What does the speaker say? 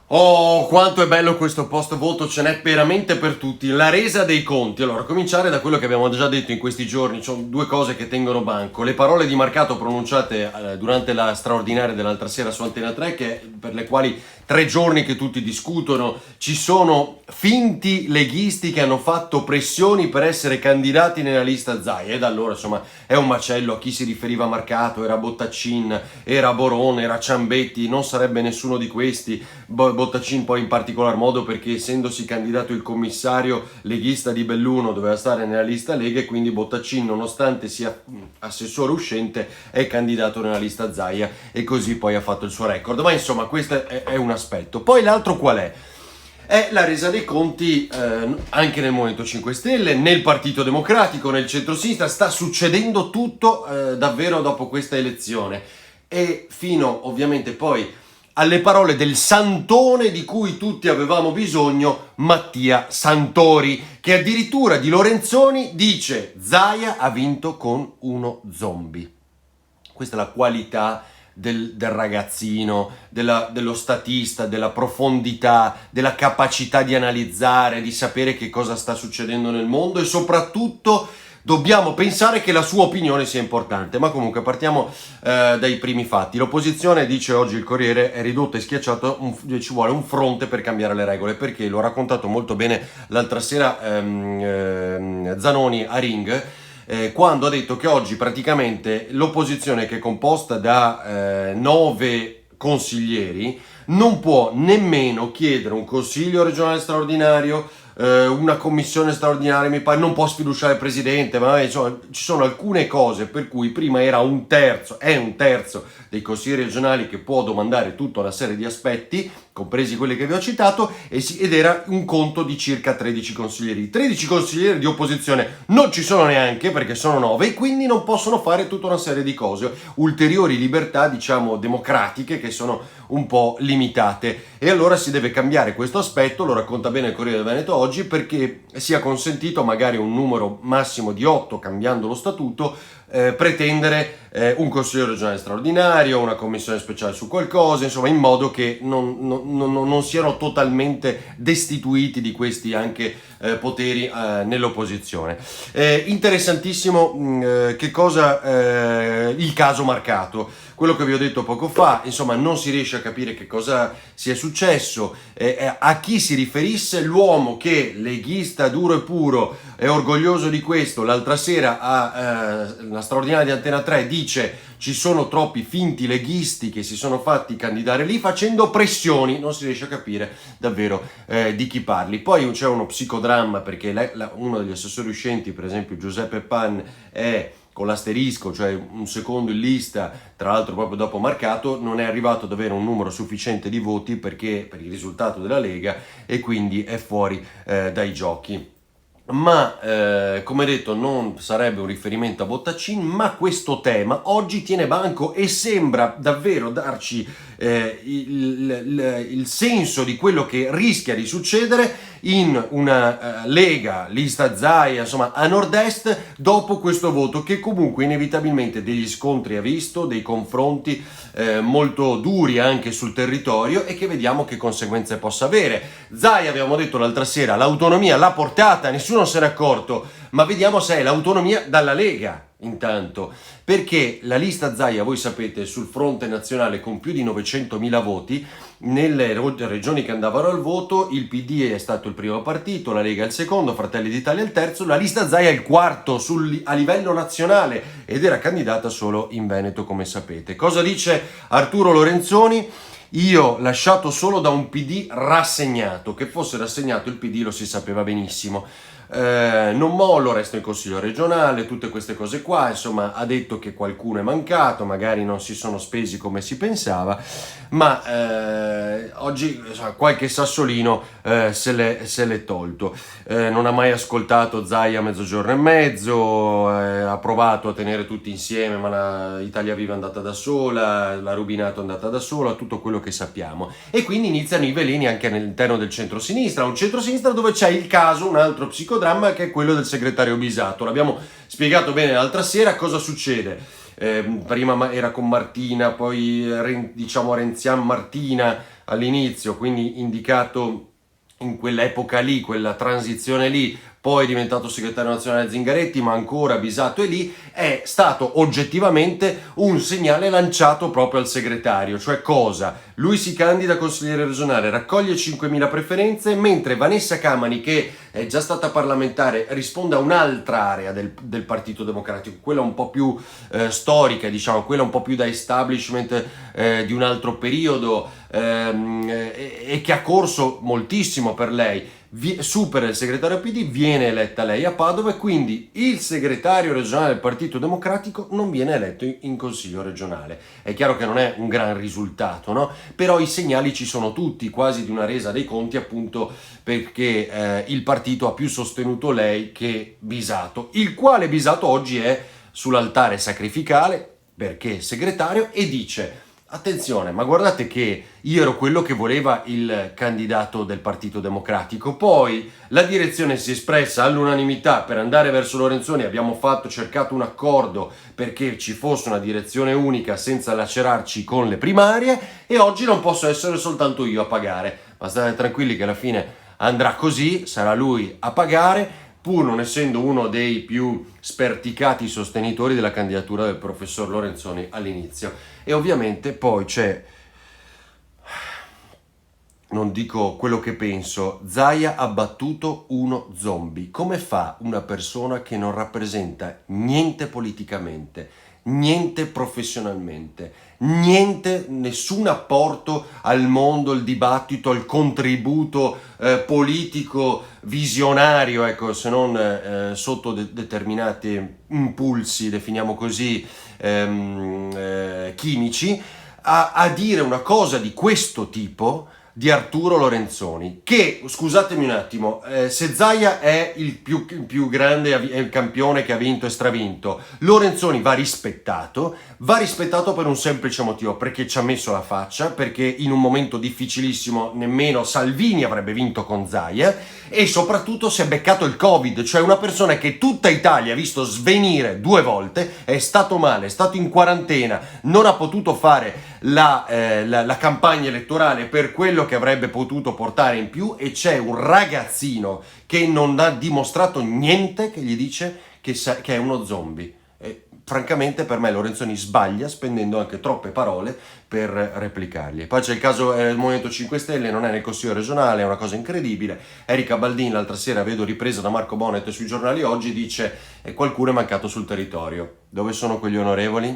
Oh, quanto è bello questo post voto, ce n'è veramente per tutti. La resa dei conti. Allora, a cominciare da quello che abbiamo già detto in questi giorni, sono due cose che tengono banco. Le parole di Marcato pronunciate durante la straordinaria dell'altra sera su Antena 3, per le quali 3 giorni che tutti discutono, ci sono finti leghisti che hanno fatto pressioni per essere candidati nella lista Zaia. E da allora, insomma, è un macello. A chi si riferiva Marcato? Era Bottaccin, era Borone, era Ciambetti, non sarebbe nessuno di questi. Bottacin poi in particolar modo perché essendosi candidato il commissario leghista di Belluno doveva stare nella lista Lega e quindi Bottacin, nonostante sia assessore uscente, è candidato nella lista Zaia e così poi ha fatto il suo record. Ma insomma questo è un aspetto. Poi l'altro qual è? È la resa dei conti anche nel Movimento 5 Stelle, nel Partito Democratico, nel centro-sinistra. Sta succedendo tutto davvero dopo questa elezione e fino ovviamente poi alle parole del santone di cui tutti avevamo bisogno, Mattia Santori, che addirittura di Lorenzoni dice: Zaia ha vinto con uno zombie. Questa è la qualità del ragazzino, dello statista, della profondità, della capacità di analizzare, di sapere che cosa sta succedendo nel mondo e soprattutto dobbiamo pensare che la sua opinione sia importante. Ma comunque partiamo dai primi fatti. L'opposizione, dice oggi il Corriere, è ridotta e schiacciata, ci vuole un fronte per cambiare le regole, perché l'ho raccontato molto bene l'altra sera Zanoni a Ring, quando ha detto che oggi praticamente l'opposizione, che è composta da 9 consiglieri, non può nemmeno chiedere un consiglio regionale straordinario, una commissione straordinaria, mi pare, non può sfiduciare il presidente, ma insomma ci sono alcune cose per cui prima era è un terzo dei consiglieri regionali che può domandare tutta una serie di aspetti, compresi quelli che vi ho citato, ed era un conto di circa 13 consiglieri. 13 consiglieri di opposizione non ci sono neanche, perché sono 9, e quindi non possono fare tutta una serie di cose, ulteriori libertà, diciamo, democratiche, che sono un po' limitate. E allora si deve cambiare questo aspetto, lo racconta bene il Corriere del Veneto oggi, perché sia consentito magari un numero massimo di 8, cambiando lo statuto, pretendere un consiglio regionale straordinario, una commissione speciale su qualcosa, insomma, in modo che non siano totalmente destituiti di questi anche poteri nell'opposizione. Interessantissimo che cosa il caso Marcato. Quello che vi ho detto poco fa, insomma, non si riesce a capire che cosa sia successo, a chi si riferisse l'uomo che, leghista duro e puro, è orgoglioso di questo. L'altra sera la straordinaria di Antena 3 dice: ci sono troppi finti leghisti che si sono fatti candidare lì facendo pressioni. Non si riesce a capire davvero di chi parli. Poi c'è uno psicodramma, perché uno degli assessori uscenti, per esempio Giuseppe Pan, è con l'asterisco, cioè un secondo in lista, tra l'altro proprio dopo Marcato, non è arrivato ad avere un numero sufficiente di voti per il risultato della Lega, e quindi è fuori dai giochi. Ma come detto, non sarebbe un riferimento a Bottacin, ma questo tema oggi tiene banco e sembra davvero darci il senso di quello che rischia di succedere in una Lega, lista Zaia, insomma a nord-est, dopo questo voto, che comunque inevitabilmente degli scontri ha visto, dei confronti molto duri anche sul territorio, e che vediamo che conseguenze possa avere. Zaia, abbiamo detto l'altra sera, l'autonomia l'ha portata, nessuno se n'è accorto, ma vediamo se è l'autonomia dalla Lega intanto, perché la lista Zaia, voi sapete, sul fronte nazionale con più di 900.000 voti, nelle regioni che andavano al voto il PD è stato il primo partito, la Lega il secondo, Fratelli d'Italia il terzo, la lista Zaia il quarto a livello nazionale, ed era candidata solo in Veneto, come sapete. Cosa dice Arturo Lorenzoni? Io lasciato solo da un PD rassegnato. Che fosse rassegnato il PD lo si sapeva benissimo. Non mollo, resto in consiglio regionale, tutte queste cose qua. Insomma, ha detto che qualcuno è mancato, magari non si sono spesi come si pensava, ma oggi insomma, qualche sassolino se l'è tolto. Non ha mai ascoltato Zaia a mezzogiorno e mezzo, ha provato a tenere tutti insieme, ma Italia Viva è andata da sola, la Rubinato è andata da sola, tutto quello che sappiamo. E quindi iniziano i veleni anche all'interno del centro-sinistra, un centro-sinistra dove c'è il caso, un altro psicodramma, che è quello del segretario Bisato. L'abbiamo spiegato bene l'altra sera. Cosa succede? Prima era con Martina, poi diciamo Renzian Martina, all'inizio, quindi indicato in quell'epoca lì, quella transizione lì, poi è diventato segretario nazionale Zingaretti, ma ancora Bisato è lì, è stato oggettivamente un segnale lanciato proprio al segretario. Cioè cosa? Lui si candida a consigliere regionale, raccoglie 5.000 preferenze, mentre Vanessa Camani, che è già stata parlamentare, risponde a un'altra area del Partito Democratico, quella un po' più storica, diciamo, quella un po' più da establishment di un altro periodo, e che ha corso moltissimo per lei, supera il segretario PD, viene eletta lei a Padova, e quindi il segretario regionale del Partito Democratico non viene eletto in consiglio regionale. È chiaro che non è un gran risultato, no? Però i segnali ci sono tutti, quasi di una resa dei conti, appunto perché il partito ha più sostenuto lei che Bisato, il quale Bisato oggi è sull'altare sacrificale perché è segretario e dice: attenzione, ma guardate che io ero quello che voleva il candidato del Partito Democratico, poi la direzione si è espressa all'unanimità per andare verso Lorenzoni, abbiamo cercato un accordo perché ci fosse una direzione unica senza lacerarci con le primarie, e oggi non posso essere soltanto io a pagare. Ma state tranquilli che alla fine andrà così, sarà lui a pagare, pur non essendo uno dei più sperticati sostenitori della candidatura del professor Lorenzoni all'inizio. E ovviamente poi c'è, non dico quello che penso, Zaia ha battuto uno zombie. Come fa una persona che non rappresenta niente politicamente, niente professionalmente, niente, nessun apporto al mondo, al dibattito, al contributo politico visionario, ecco, se non sotto determinati impulsi, definiamo così, chimici, a dire una cosa di questo tipo di Arturo Lorenzoni, che, scusatemi un attimo, se Zaia è il più grande è il campione che ha vinto e stravinto, Lorenzoni va rispettato per un semplice motivo: perché ci ha messo la faccia, perché in un momento difficilissimo nemmeno Salvini avrebbe vinto con Zaia, e soprattutto si è beccato il Covid, cioè una persona che tutta Italia ha visto svenire 2 volte, è stato male, è stato in quarantena, non ha potuto fare la campagna elettorale per quello che avrebbe potuto portare in più, e c'è un ragazzino che non ha dimostrato niente che gli dice che è uno zombie. Francamente per me Lorenzoni sbaglia spendendo anche troppe parole per replicargli. Poi c'è il caso del Movimento 5 Stelle, non è nel Consiglio regionale, è una cosa incredibile. Erika Baldin l'altra sera, vedo ripresa da Marco Bonnet sui giornali oggi, dice: e qualcuno è mancato sul territorio. Dove sono quegli onorevoli?